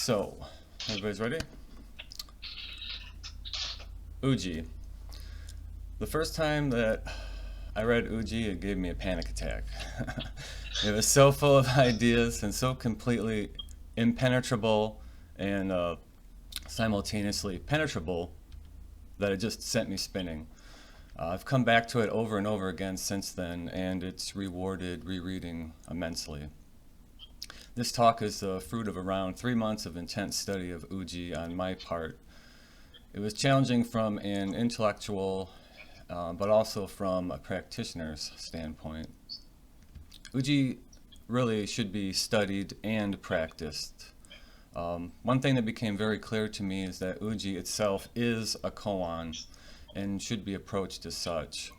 So, everybody's ready? Uji. The first time that I read Uji, it gave me a panic attack. It was so full of ideas and so completely impenetrable and simultaneously penetrable that it just sent me spinning. I've come back to it over and over again since then, and it's rewarded rereading immensely. This talk is the fruit of around 3 months of intense study of Uji on my part. It was challenging from an intellectual, but also from a practitioner's standpoint. Uji really should be studied and practiced. One thing that became very clear to me is that Uji itself is a koan and should be approached as such.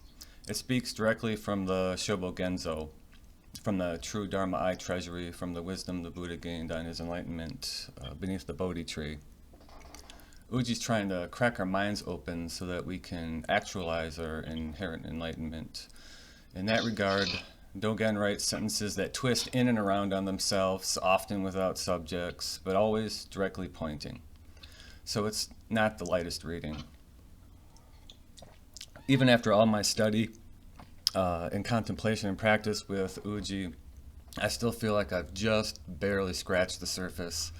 It speaks directly from the Shobogenzo, from the true Dharma eye treasury, from the wisdom the Buddha gained on his enlightenment beneath the Bodhi tree. Uji's trying to crack our minds open so that we can actualize our inherent enlightenment. In that regard, Dogen writes sentences that twist in and around on themselves, often without subjects, but always directly pointing. So it's not the lightest reading. Even after all my study and contemplation and practice with Uji, I still feel like I've just barely scratched the surface.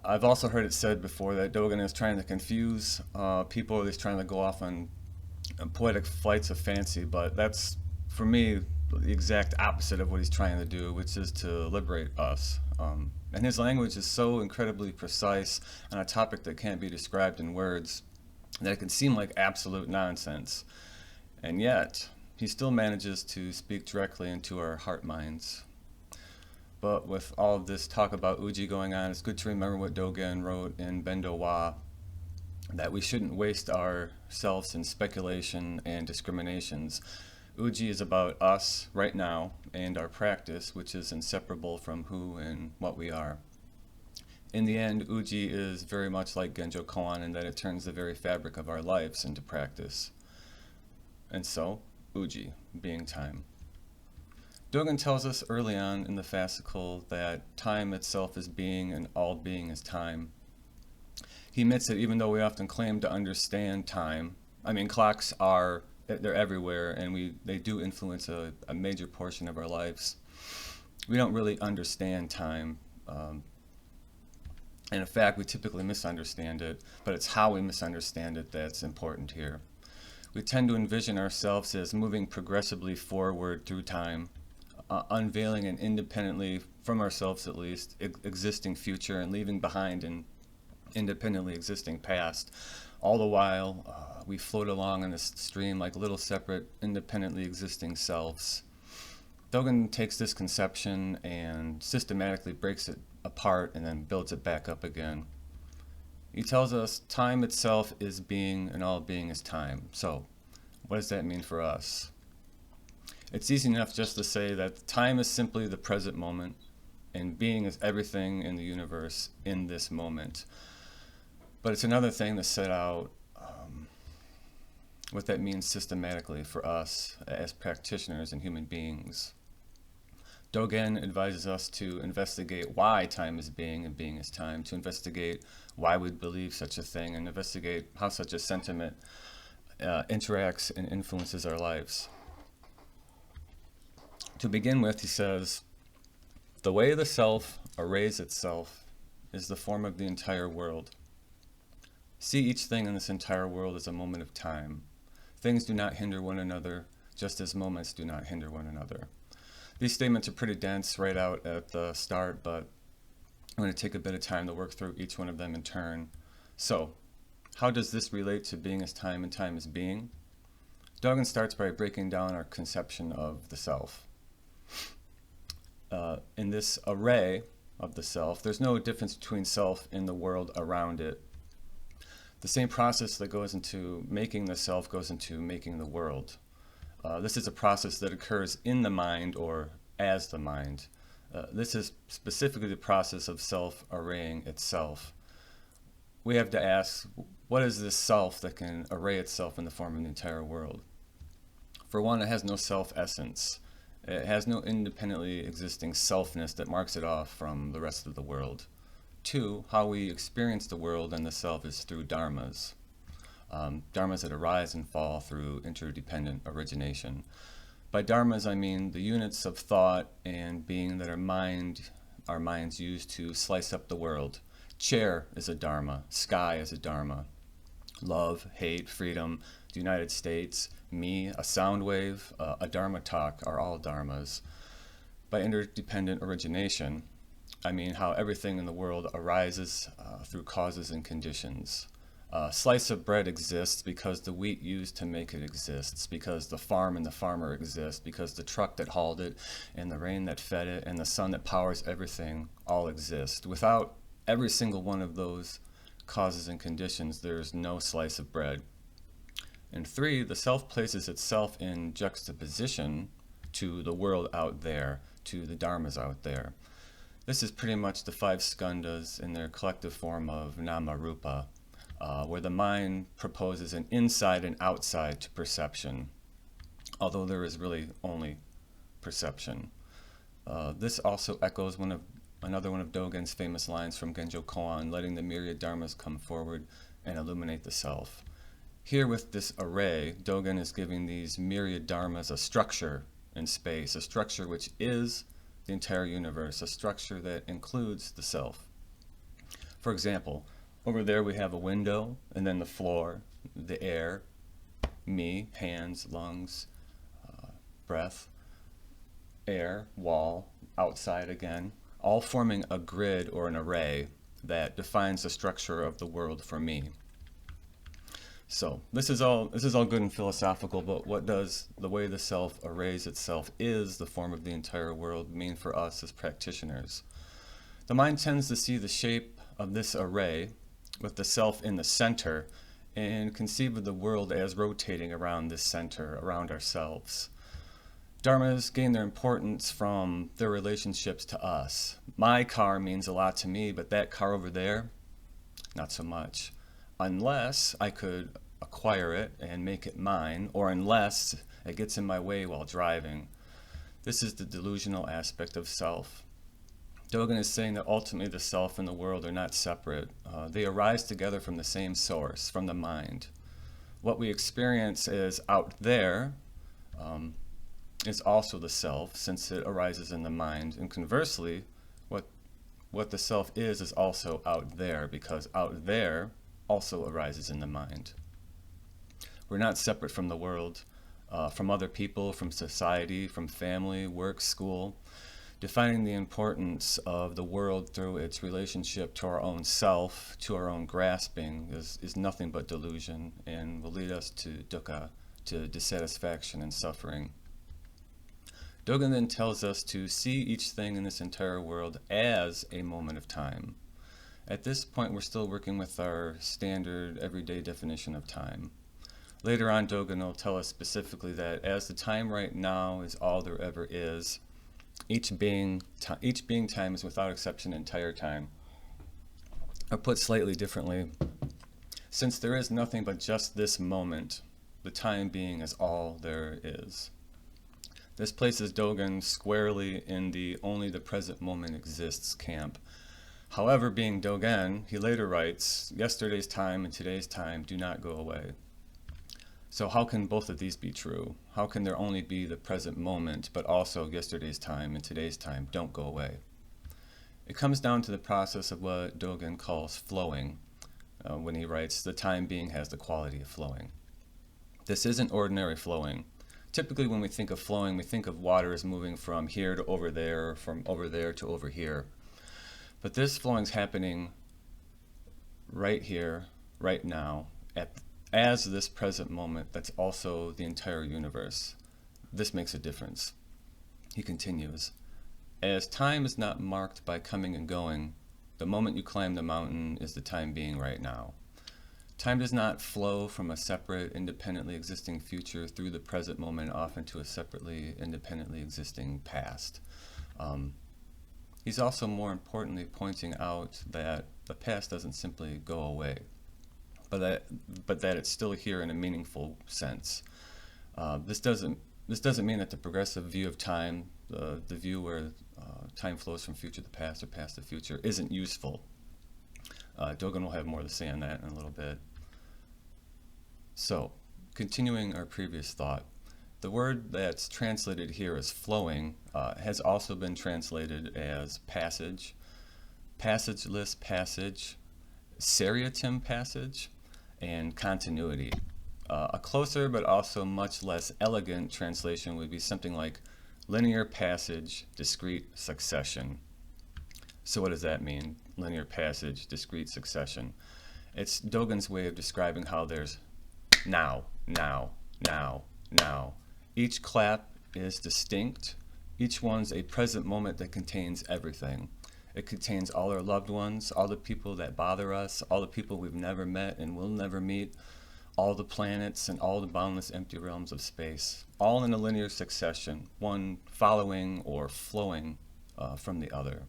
I've also heard it said before that Dogen is trying to confuse people, or he's trying to go off on poetic flights of fancy, but that's, for me, the exact opposite of what he's trying to do, which is to liberate us. And his language is so incredibly precise on a topic that can't be described in words that it can seem like absolute nonsense. And yet, he still manages to speak directly into our heart minds. But with all of this talk about Uji going on, it's good to remember what Dogen wrote in Bendo Wa, that we shouldn't waste ourselves in speculation and discriminations. Uji is about us right now and our practice, which is inseparable from who and what we are. In the end, Uji is very much like Genjo Koan in that it turns the very fabric of our lives into practice. And so, Uji, being time. Dogen tells us early on in the fascicle that time itself is being and all being is time. He admits that even though we often claim to understand time, clocks they're everywhere, and they do influence a major portion of our lives. We don't really understand time. And in fact, we typically misunderstand it, but it's how we misunderstand it that's important here. We tend to envision ourselves as moving progressively forward through time, unveiling an independently, from ourselves at least, existing future and leaving behind an independently existing past. All the while, we float along in this stream like little separate, independently existing selves. Dogen takes this conception and systematically breaks it apart and then builds it back up again. He tells us time itself is being and all being is time. So, what does that mean for us? It's easy enough just to say that time is simply the present moment and being is everything in the universe in this moment. But it's another thing to set out what that means systematically for us as practitioners and human beings. Dogen advises us to investigate why time is being and being is time, to investigate why we believe such a thing, and investigate how such a sentiment interacts and influences our lives. To begin with, he says, the way the self arrays itself is the form of the entire world. See each thing in this entire world as a moment of time. Things do not hinder one another, just as moments do not hinder one another. These statements are pretty dense right out at the start, but I'm going to take a bit of time to work through each one of them in turn. So, how does this relate to being as time and time as being? Dogen starts by breaking down our conception of the self. In this array of the self, there's no difference between self and the world around it. The same process that goes into making the self goes into making the world. This is a process that occurs in the mind or as the mind. This is specifically the process of self-arraying itself. We have to ask, what is this self that can array itself in the form of the entire world? For one, it has no self-essence. It has no independently existing selfness that marks it off from the rest of the world. 2, how we experience the world and the self is through dharmas. Dharmas that arise and fall through interdependent origination. By dharmas, I mean the units of thought and being that our minds use to slice up the world. Chair is a dharma. Sky is a dharma. Love, hate, freedom, the United States, me, a sound wave, a dharma talk are all dharmas. By interdependent origination, I mean how everything in the world arises through causes and conditions. A slice of bread exists because the wheat used to make it exists, because the farm and the farmer exist, because the truck that hauled it, and the rain that fed it, and the sun that powers everything all exist. Without every single one of those causes and conditions, there's no slice of bread. And 3, the self places itself in juxtaposition to the world out there, to the dharmas out there. This is pretty much the 5 skandhas in their collective form of nama rupa. Where the mind proposes an inside and outside to perception, although there is really only perception. This also echoes another one of Dogen's famous lines from Genjo Koan, letting the myriad dharmas come forward and illuminate the self. Here with this array, Dogen is giving these myriad dharmas a structure in space, a structure which is the entire universe, a structure that includes the self. For example, over there we have a window, and then the floor, the air, me, hands, lungs, breath, air, wall, outside again, all forming a grid or an array that defines the structure of the world for me. So this is all good and philosophical, but what does the way the self arrays itself is the form of the entire world mean for us as practitioners? The mind tends to see the shape of this array with the self in the center, and conceive of the world as rotating around this center, around ourselves. Dharmas gain their importance from their relationships to us. My car means a lot to me, but that car over there, not so much. Unless I could acquire it and make it mine, or unless it gets in my way while driving. This is the delusional aspect of self. Dogen is saying that ultimately the self and the world are not separate. They arise together from the same source, from the mind. What we experience is out there is also the self, since it arises in the mind. And conversely, what the self is also out there, because out there also arises in the mind. We're not separate from the world, from other people, from society, from family, work, school. Defining the importance of the world through its relationship to our own self, to our own grasping, is nothing but delusion and will lead us to dukkha, to dissatisfaction and suffering. Dogen then tells us to see each thing in this entire world as a moment of time. At this point, we're still working with our standard everyday definition of time. Later on, Dogen will tell us specifically that as the time right now is all there ever is, each being time is without exception entire time. Or put slightly differently, since there is nothing but just this moment, the time being is all there is. This places Dogen squarely in the only the present moment exists camp. However, being Dogen, he later writes, yesterday's time and today's time do not go away. So how can both of these be true? How can there only be the present moment, but also yesterday's time and today's time don't go away? It comes down to the process of what Dogen calls flowing, when he writes, the time being has the quality of flowing. This isn't ordinary flowing. Typically when we think of flowing, we think of water as moving from here to over there, or from over there to over here. But this flowing is happening right here, right now, as this present moment that's also the entire universe. This makes a difference. He continues, as time is not marked by coming and going, the moment you climb the mountain is the time being right now. Time does not flow from a separate, independently existing future through the present moment off into a separately, independently existing past. He's also more importantly pointing out that the past doesn't simply go away, but that it's still here in a meaningful sense. This doesn't mean that the progressive view of time, the view where time flows from future to past or past to future, isn't useful. Dogen will have more to say on that in a little bit. So, continuing our previous thought, the word that's translated here as flowing has also been translated as passage, passageless passage, seriatim passage, and continuity. A closer but also much less elegant translation would be something like linear passage, discrete succession. So what does that mean? Linear passage, discrete succession. It's Dogen's way of describing how there's now, now, now, now. Each clap is distinct. Each one's a present moment that contains everything. It contains all our loved ones, all the people that bother us, all the people we've never met and will never meet, all the planets and all the boundless empty realms of space, all in a linear succession, one following or flowing from the other.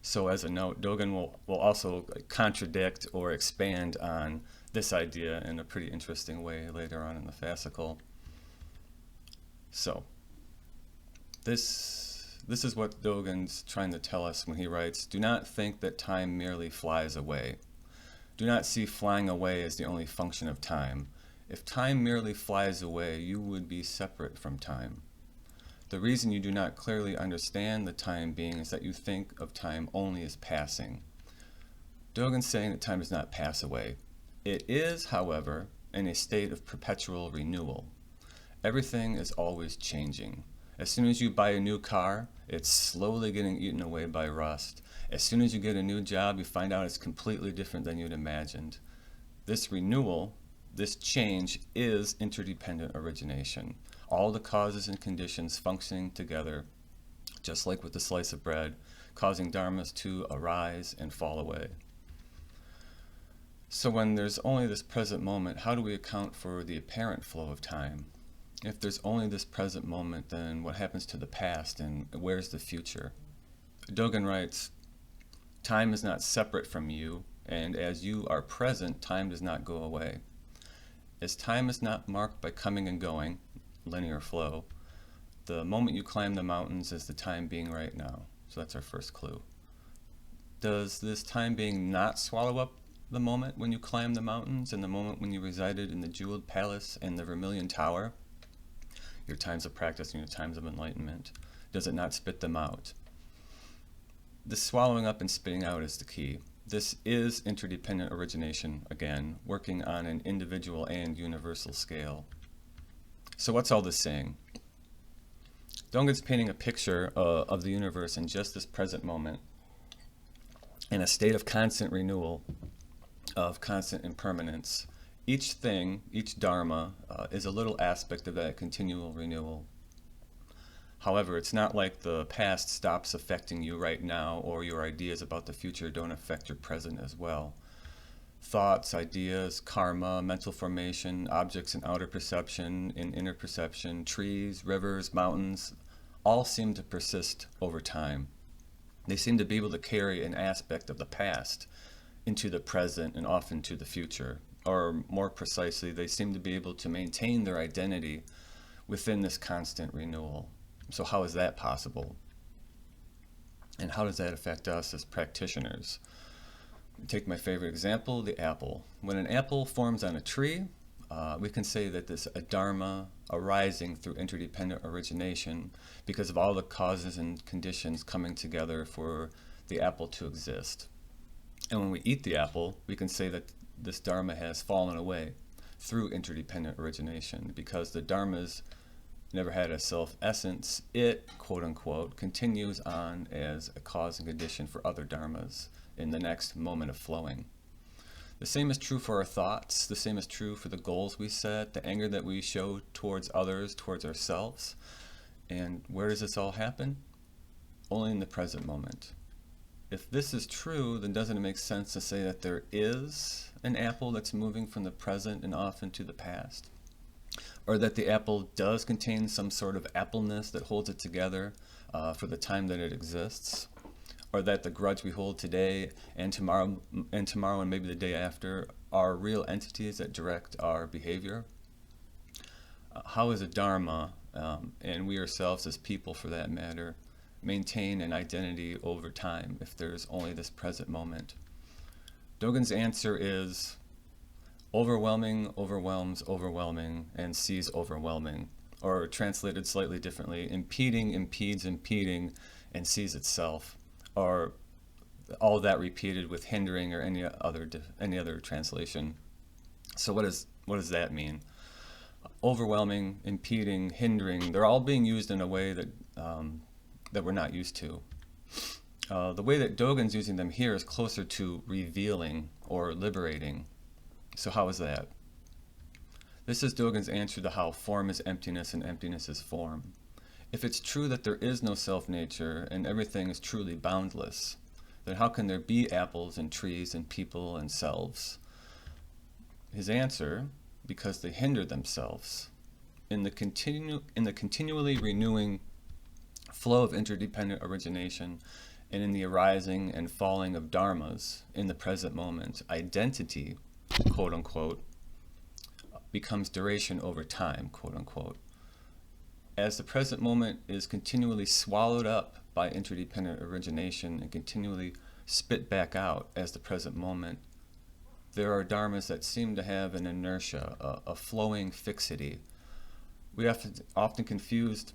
So as a note, Dogen will also contradict or expand on this idea in a pretty interesting way later on in the fascicle. So, this is what Dogen's trying to tell us when he writes, "Do not think that time merely flies away. Do not see flying away as the only function of time. If time merely flies away, you would be separate from time. The reason you do not clearly understand the time being is that you think of time only as passing." Dogen's saying that time does not pass away. It is, however, in a state of perpetual renewal. Everything is always changing. As soon as you buy a new car, it's slowly getting eaten away by rust. As soon as you get a new job, you find out it's completely different than you'd imagined. This renewal, this change, is interdependent origination. All the causes and conditions functioning together, just like with the slice of bread, causing dharmas to arise and fall away. So when there's only this present moment, how do we account for the apparent flow of time? If there's only this present moment, then what happens to the past and where's the future? Dogen writes, "Time is not separate from you, and as you are present, time does not go away. As time is not marked by coming and going, linear flow, the moment you climb the mountains is the time being right now." So that's our first clue. Does this time being not swallow up the moment when you climb the mountains and the moment when you resided in the jeweled palace and the vermilion tower? Your times of practice and your times of enlightenment. Does it not spit them out? The swallowing up and spitting out is the key. This is interdependent origination, again, working on an individual and universal scale. So what's all this saying? Dogen's painting a picture of the universe in just this present moment, in a state of constant renewal, of constant impermanence. Each thing, each dharma, is a little aspect of that continual renewal. However, it's not like the past stops affecting you right now, or your ideas about the future don't affect your present as well. Thoughts, ideas, karma, mental formation, objects in outer perception, in inner perception, trees, rivers, mountains, all seem to persist over time. They seem to be able to carry an aspect of the past into the present and often to the future. Or more precisely, they seem to be able to maintain their identity within this constant renewal. So how is that possible? And how does that affect us as practitioners? Take my favorite example, the apple. When an apple forms on a tree, we can say that this a dharma arising through interdependent origination because of all the causes and conditions coming together for the apple to exist. And when we eat the apple, we can say that this dharma has fallen away through interdependent origination because the dharma's never had a self-essence. It, quote unquote, continues on as a cause and condition for other dharmas in the next moment of flowing. The same is true for our thoughts. The same is true for the goals we set, the anger that we show towards others, towards ourselves. And where does this all happen? Only in the present moment. If this is true, then doesn't it make sense to say that there is an apple that's moving from the present and off into the past? Or that the apple does contain some sort of appleness that holds it together for the time that it exists? Or that the grudge we hold today and tomorrow and maybe the day after are real entities that direct our behavior? How is a dharma, and we ourselves as people for that matter, maintain an identity over time if there's only this present moment? Dogen's answer is overwhelming overwhelms overwhelming and sees overwhelming, or translated slightly differently, impeding impedes impeding and sees itself, or all that repeated with hindering or any other translation. So what does that mean? Overwhelming, impeding, hindering, they're all being used in a way that that we're not used to. The way that Dogen's using them here is closer to revealing or liberating. So how is that? This is Dogen's answer to how form is emptiness and emptiness is form. If it's true that there is no self-nature and everything is truly boundless, then how can there be apples and trees and people and selves? His answer, because they hinder themselves. In the continually renewing flow of interdependent origination, and in the arising and falling of dharmas in the present moment, identity, quote unquote, becomes duration over time, quote unquote. As the present moment is continually swallowed up by interdependent origination and continually spit back out as the present moment, there are dharmas that seem to have an inertia, a flowing fixity. We often confuse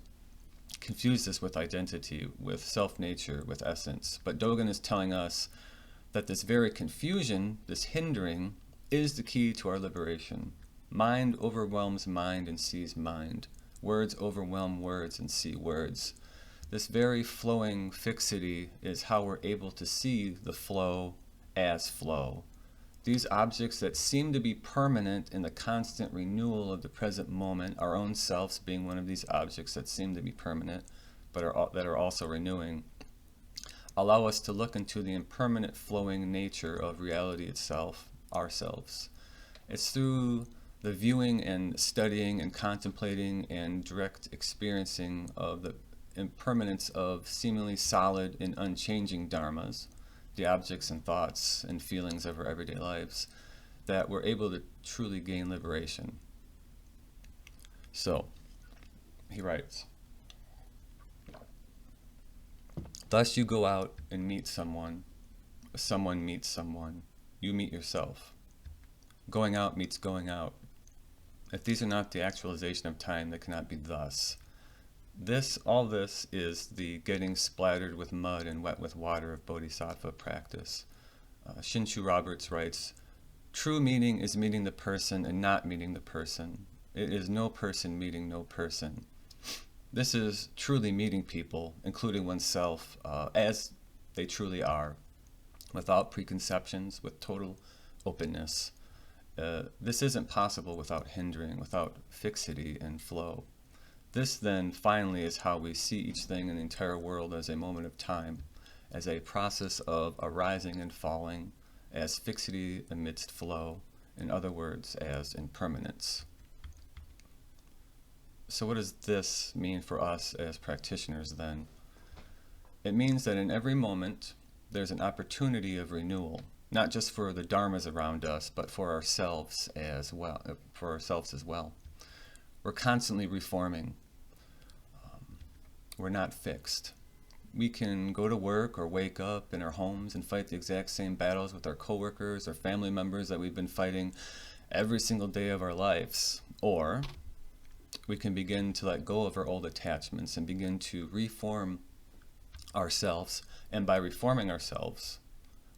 this with identity, with self-nature, with essence. But Dogen is telling us that this very confusion, this hindering, is the key to our liberation. Mind overwhelms mind and sees mind. Words overwhelm words and see words. This very flowing fixity is how we're able to see the flow as flow. These objects that seem to be permanent in the constant renewal of the present moment, our own selves being one of these objects that seem to be permanent, but that are also renewing, allow us to look into the impermanent flowing nature of reality itself, ourselves. It's through the viewing and studying and contemplating and direct experiencing of the impermanence of seemingly solid and unchanging dharmas, the objects and thoughts and feelings of our everyday lives, that we're able to truly gain liberation. So, he writes, thus you go out and meet someone, someone meets someone, you meet yourself. Going out meets going out. If these are not the actualization of time, they cannot be thus. All this is the getting splattered with mud and wet with water of bodhisattva practice. Shinshu Roberts writes, true meeting is meeting the person and not meeting the person. It is no person meeting no person. This is truly meeting people, including oneself, as they truly are, without preconceptions, with total openness. This isn't possible without hindering, without fixity and flow. This then finally is how we see each thing in the entire world as a moment of time, as a process of arising and falling, as fixity amidst flow, in other words, as impermanence. So what does this mean for us as practitioners then? It means that in every moment there's an opportunity of renewal, not just for the dharmas around us, but for ourselves as well. We're constantly reforming. We're not fixed. We can go to work or wake up in our homes and fight the exact same battles with our coworkers or family members that we've been fighting every single day of our lives. Or we can begin to let go of our old attachments and begin to reform ourselves. And by reforming ourselves,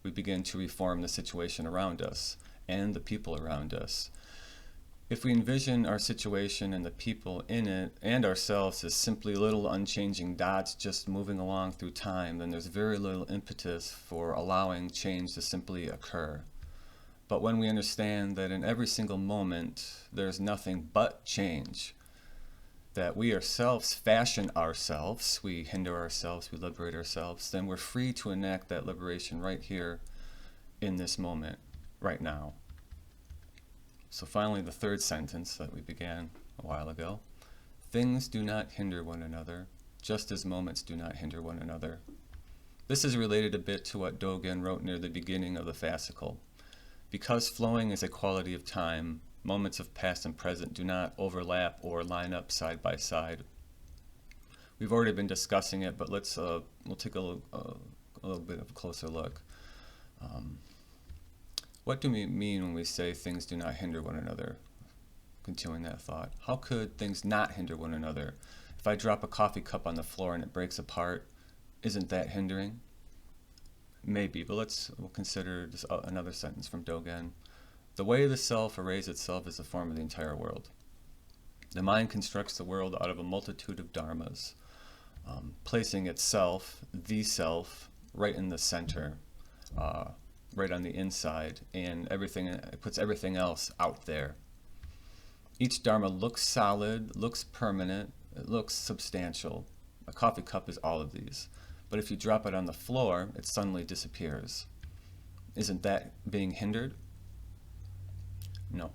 we begin to reform the situation around us and the people around us. If we envision our situation and the people in it and ourselves as simply little unchanging dots just moving along through time, then there's very little impetus for allowing change to simply occur. But when we understand that in every single moment there's nothing but change, that we ourselves fashion ourselves, we hinder ourselves, we liberate ourselves, then we're free to enact that liberation right here in this moment, right now. So finally, the third sentence that we began a while ago. Things do not hinder one another, just as moments do not hinder one another. This is related a bit to what Dogen wrote near the beginning of the fascicle. Because flowing is a quality of time, moments of past and present do not overlap or line up side by side. We've already been discussing it, but we'll take a little bit of a closer look. What do we mean when we say things do not hinder one another? Continuing that thought, how could things not hinder one another? If I drop a coffee cup on the floor and it breaks apart, isn't that hindering? Maybe, but we'll consider this, another sentence from Dogen. The way the self arrays itself is the form of the entire world. The mind constructs the world out of a multitude of dharmas, placing itself, the self, right in the center, right on the inside, and it puts everything else out there. Each dharma looks solid, looks permanent, it looks substantial. A coffee cup is all of these. But if you drop it on the floor, it suddenly disappears. Isn't that being hindered? No.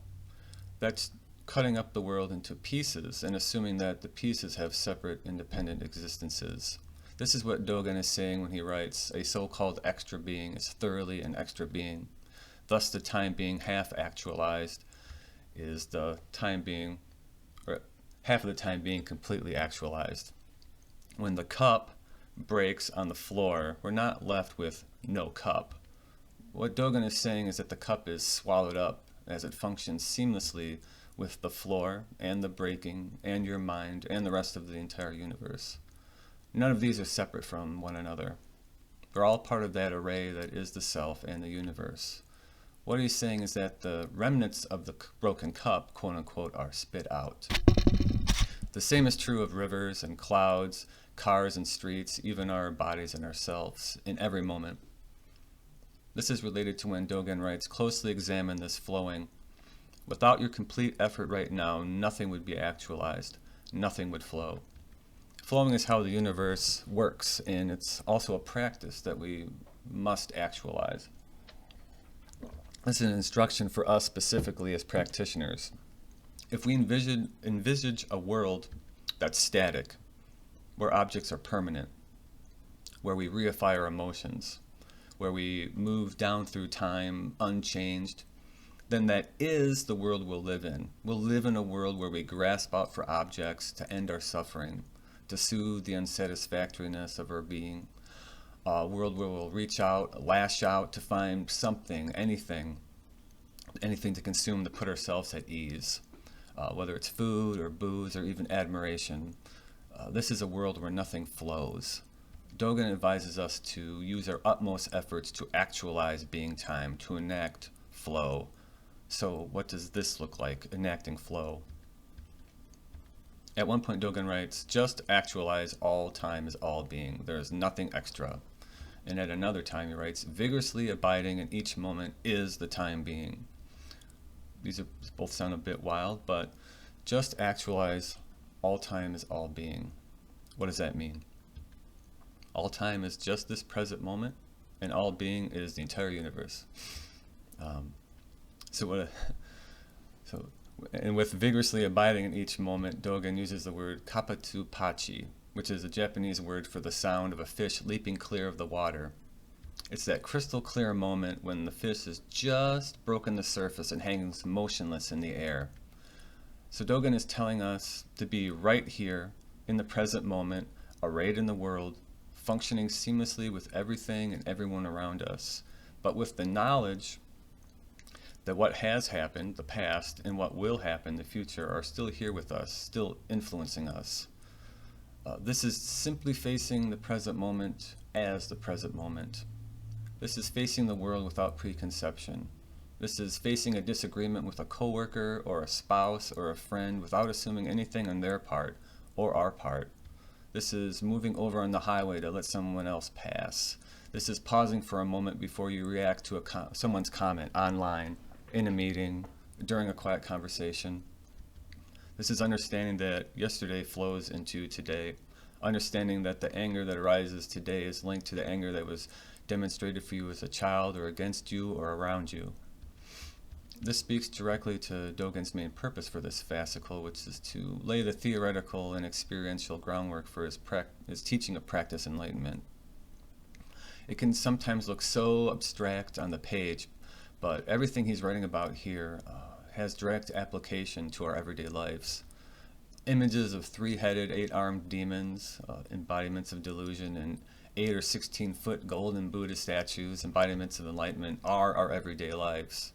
That's cutting up the world into pieces and assuming that the pieces have separate, independent existences. This is what Dogen is saying when he writes, a so-called extra being is thoroughly an extra being. Thus the time being half actualized is the time being, or half of the time being completely actualized. When the cup breaks on the floor, we're not left with no cup. What Dogen is saying is that the cup is swallowed up as it functions seamlessly with the floor and the breaking and your mind and the rest of the entire universe. None of these are separate from one another. They're all part of that array that is the self and the universe. What he's saying is that the remnants of the broken cup, quote unquote, are spit out. The same is true of rivers and clouds, cars and streets, even our bodies and ourselves, in every moment. This is related to when Dogen writes, closely examine this flowing. Without your complete effort right now, nothing would be actualized, nothing would flow. Flowing is how the universe works, and it's also a practice that we must actualize. This is an instruction for us specifically as practitioners. If we envisage a world that's static, where objects are permanent, where we reify our emotions, where we move down through time unchanged, then that is the world we'll live in. We'll live in a world where we grasp out for objects to end our suffering, to soothe the unsatisfactoriness of our being. A world where we'll reach out, lash out to find something, anything to consume to put ourselves at ease, whether it's food or booze or even admiration. This is a world where nothing flows. Dogen advises us to use our utmost efforts to actualize being time, to enact flow. So what does this look like, enacting flow? At one point Dogen writes, just actualize all time is all being. There is nothing extra. And at another time he writes, vigorously abiding in each moment is the time being. These both sound a bit wild, but just actualize all time is all being. What does that mean? All time is just this present moment, and all being is the entire universe. And with vigorously abiding in each moment, Dogen uses the word kapatu pachi, which is a Japanese word for the sound of a fish leaping clear of the water. It's that crystal clear moment when the fish has just broken the surface and hangs motionless in the air. So Dogen is telling us to be right here in the present moment, arrayed in the world, functioning seamlessly with everything and everyone around us, but with the knowledge that what has happened, the past, and what will happen, the future, are still here with us, still influencing us. This is simply facing the present moment as the present moment. This is facing the world without preconception. This is facing a disagreement with a coworker or a spouse or a friend without assuming anything on their part or our part. This is moving over on the highway to let someone else pass. This is pausing for a moment before you react to someone's comment online, in a meeting, during a quiet conversation. This is understanding that yesterday flows into today, understanding that the anger that arises today is linked to the anger that was demonstrated for you as a child or against you or around you. This speaks directly to Dogen's main purpose for this fascicle, which is to lay the theoretical and experiential groundwork for his teaching of practice enlightenment. It can sometimes look so abstract on the page, but everything he's writing about here has direct application to our everyday lives. Images of three-headed, eight-armed demons, embodiments of delusion, and 8 or 16-foot golden Buddha statues, embodiments of enlightenment, are our everyday lives.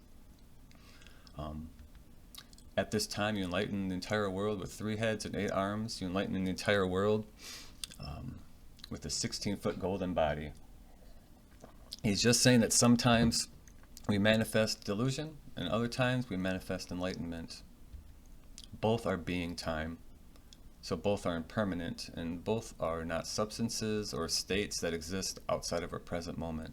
At this time, you enlighten the entire world with 3 heads and 8 arms. You enlighten the entire world with a 16-foot golden body. He's just saying that sometimes we manifest delusion, and other times we manifest enlightenment. Both are being time, so both are impermanent, and both are not substances or states that exist outside of our present moment.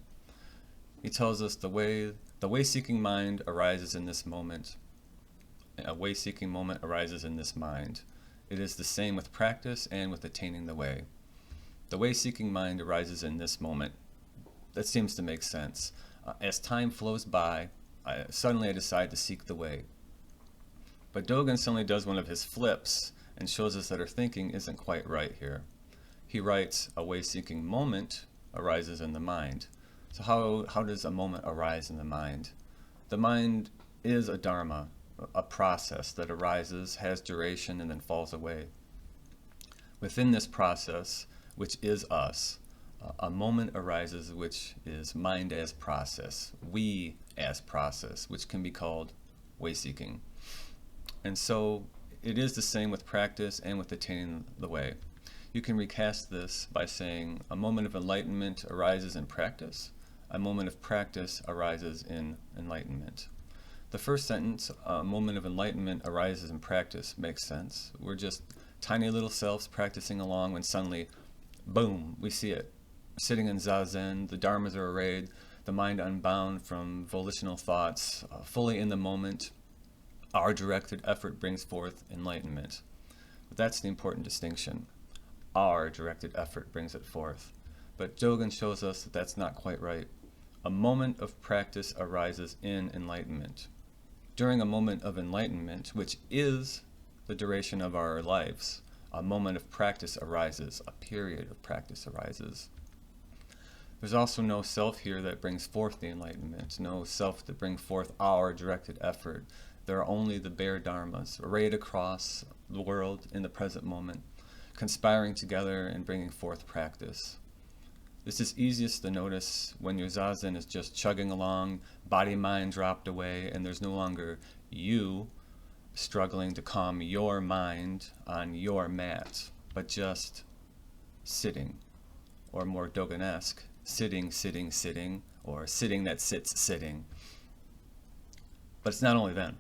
He tells us the way-seeking mind arises in this moment. A way-seeking moment arises in this mind. It is the same with practice and with attaining the way. The way-seeking mind arises in this moment. That seems to make sense. As time flows by, suddenly I decide to seek the way. But Dogen suddenly does one of his flips and shows us that our thinking isn't quite right here. He writes, a way-seeking moment arises in the mind. So how does a moment arise in the mind? The mind is a Dharma, a process that arises, has duration, and then falls away. Within this process, which is us, a moment arises which is mind as process, we as process, which can be called way-seeking. And so it is the same with practice and with attaining the way. You can recast this by saying a moment of enlightenment arises in practice, a moment of practice arises in enlightenment. The first sentence, a moment of enlightenment arises in practice, makes sense. We're just tiny little selves practicing along when suddenly, boom, we see it. Sitting in zazen, the dharmas are arrayed, the mind unbound from volitional thoughts, fully in the moment. Our directed effort brings forth enlightenment. But that's the important distinction. Our directed effort brings it forth. But Dogen shows us that that's not quite right. A moment of practice arises in enlightenment. During a moment of enlightenment, which is the duration of our lives, a moment of practice arises, a period of practice arises. There's also no self here that brings forth the enlightenment, no self to bring forth our directed effort. There are only the bare dharmas, arrayed across the world in the present moment, conspiring together and bringing forth practice. This is easiest to notice when your zazen is just chugging along, body-mind dropped away, and there's no longer you struggling to calm your mind on your mat, but just sitting, or more Dogen-esque, sitting, sitting, sitting, or sitting that sits, sitting. But it's not only then.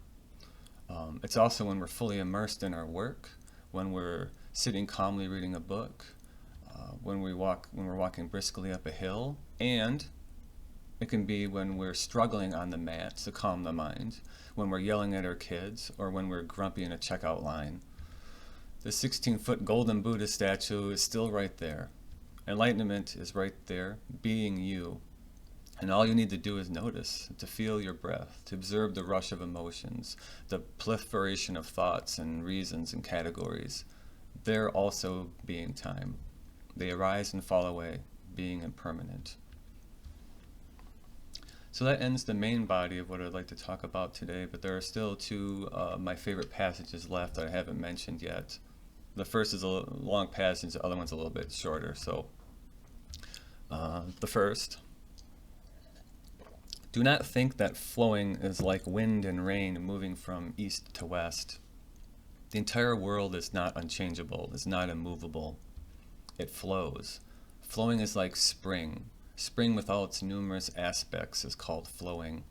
It's also when we're fully immersed in our work, when we're sitting calmly reading a book, when we're walking briskly up a hill, and it can be when we're struggling on the mat to calm the mind, when we're yelling at our kids, or when we're grumpy in a checkout line. The 16-foot golden Buddha statue is still right there. Enlightenment is right there, being you. And all you need to do is notice, to feel your breath, to observe the rush of emotions, the proliferation of thoughts and reasons and categories. They're also being time. They arise and fall away, being impermanent. So that ends the main body of what I'd like to talk about today, but there are still 2 my favorite passages left that I haven't mentioned yet. The first is a long passage, the other one's a little bit shorter. So the first: do not think that flowing is like wind and rain moving from east to west. The entire world is not unchangeable, is not immovable. It flows. Flowing is like spring. Spring with all its numerous aspects is called flowing.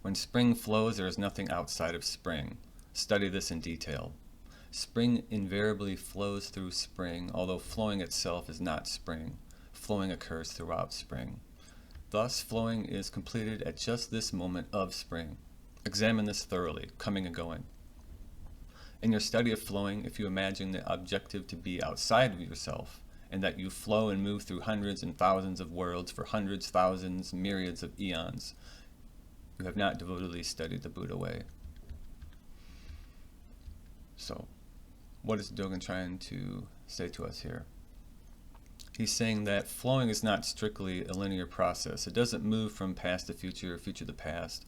When spring flows, there is nothing outside of spring. Study this in detail. Spring invariably flows through spring, although flowing itself is not spring. Flowing occurs throughout spring. Thus, flowing is completed at just this moment of spring. Examine this thoroughly, coming and going. In your study of flowing, if you imagine the objective to be outside of yourself, and that you flow and move through hundreds and thousands of worlds for hundreds, thousands, myriads of eons, you have not devotedly studied the Buddha way. So, what is Dogen trying to say to us here? He's saying that flowing is not strictly a linear process. It doesn't move from past to future or future to past.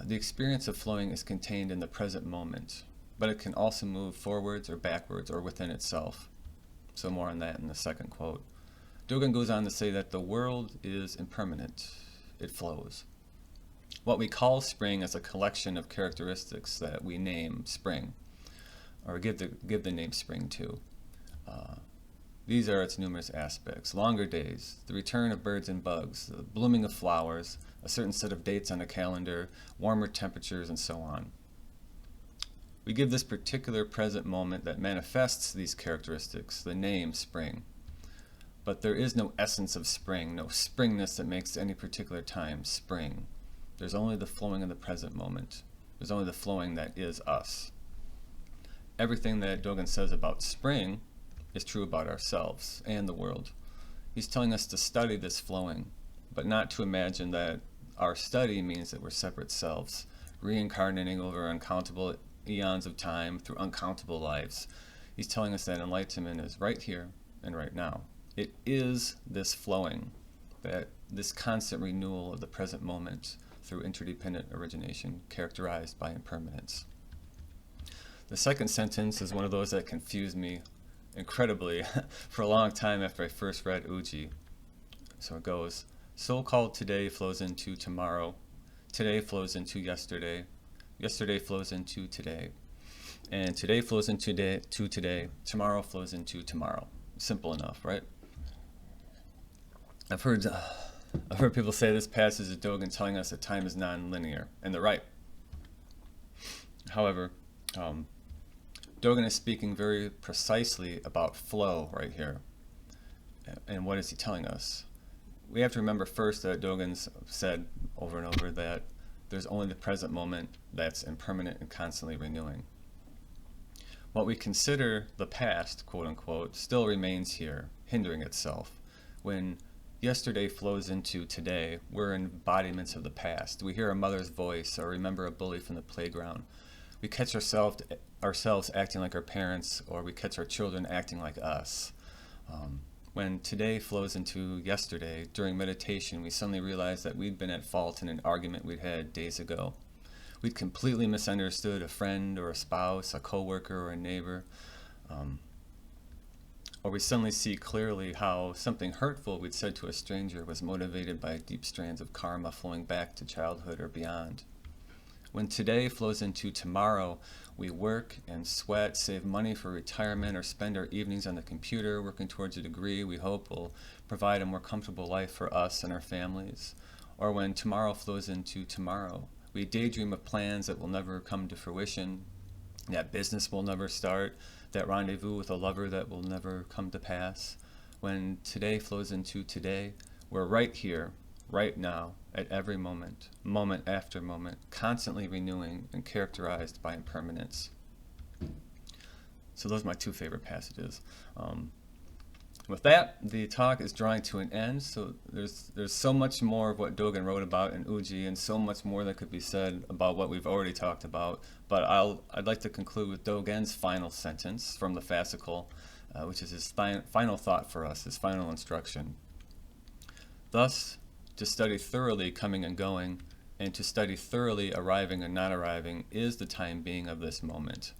The experience of flowing is contained in the present moment, but it can also move forwards or backwards or within itself. So more on that in the second quote. Dogen goes on to say that the world is impermanent. It flows. What we call spring is a collection of characteristics that we name spring, or give the name spring to. These are its numerous aspects: longer days, the return of birds and bugs, the blooming of flowers, a certain set of dates on a calendar, warmer temperatures, and so on. We give this particular present moment that manifests these characteristics the name spring. But there is no essence of spring, no springness that makes any particular time spring. There's only the flowing of the present moment. There's only the flowing that is us. Everything that Dogen says about spring is true about ourselves and the world. He's telling us to study this flowing, but not to imagine that our study means that we're separate selves, reincarnating over uncountable eons of time through uncountable lives. He's telling us that enlightenment is right here and right now. It is this flowing, that this constant renewal of the present moment through interdependent origination characterized by impermanence. The second sentence is one of those that confused me incredibly for a long time after I first read Uji. So it goes, so-called today flows into tomorrow, today flows into yesterday, yesterday flows into today, and today flows into today, tomorrow flows into tomorrow. Simple enough, right? I've heard people say this passage is Dogen telling us that time is non-linear, and they're right. However, Dogen is speaking very precisely about flow right here. And what is he telling us? We have to remember first that Dogen's said over and over that there's only the present moment that's impermanent and constantly renewing. What we consider the past, quote unquote, still remains here, hindering itself. When yesterday flows into today, we're embodiments of the past. We hear a mother's voice or remember a bully from the playground. We catch ourselves acting like our parents, or we catch our children acting like us. When today flows into yesterday, during meditation, we suddenly realize that we'd been at fault in an argument we'd had days ago. We'd completely misunderstood a friend or a spouse, a coworker or a neighbor. Or we suddenly see clearly how something hurtful we'd said to a stranger was motivated by deep strands of karma flowing back to childhood or beyond. When today flows into tomorrow, we work and sweat, save money for retirement, or spend our evenings on the computer working towards a degree we hope will provide a more comfortable life for us and our families. Or when tomorrow flows into tomorrow, we daydream of plans that will never come to fruition, that business will never start, that rendezvous with a lover that will never come to pass. When today flows into today, we're right here, right now, at every moment, moment after moment, constantly renewing and characterized by impermanence. So those are my two favorite passages. With that, the talk is drawing to an end. So there's so much more of what Dogen wrote about in Uji, and so much more that could be said about what we've already talked about. But I'd like to conclude with Dogen's final sentence from the fascicle, which is his final thought for us, his final instruction. Thus, to study thoroughly coming and going, and to study thoroughly arriving and not arriving, is the time being of this moment.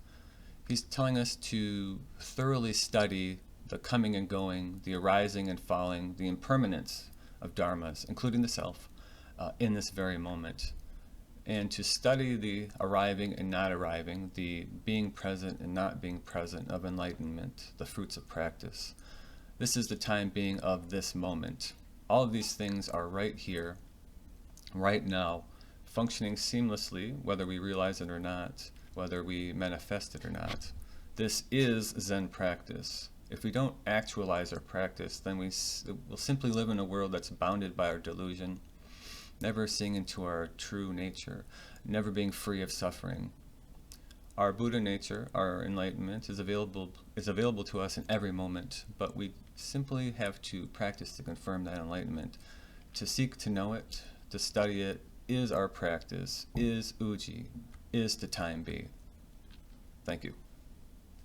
He's telling us to thoroughly study the coming and going, the arising and falling, the impermanence of dharmas, including the self, in this very moment. And to study the arriving and not arriving, the being present and not being present of enlightenment, the fruits of practice. This is the time being of this moment. All of these things are right here, right now, functioning seamlessly, whether we realize it or not, whether we manifest it or not. This is Zen practice. If we don't actualize our practice, then we'll simply live in a world that's bounded by our delusion, never seeing into our true nature, never being free of suffering. Our Buddha nature, our enlightenment, is available to us in every moment, but we simply have to practice to confirm that enlightenment. To seek to know it, to study it, is our practice, is Uji, is the time be. Thank you.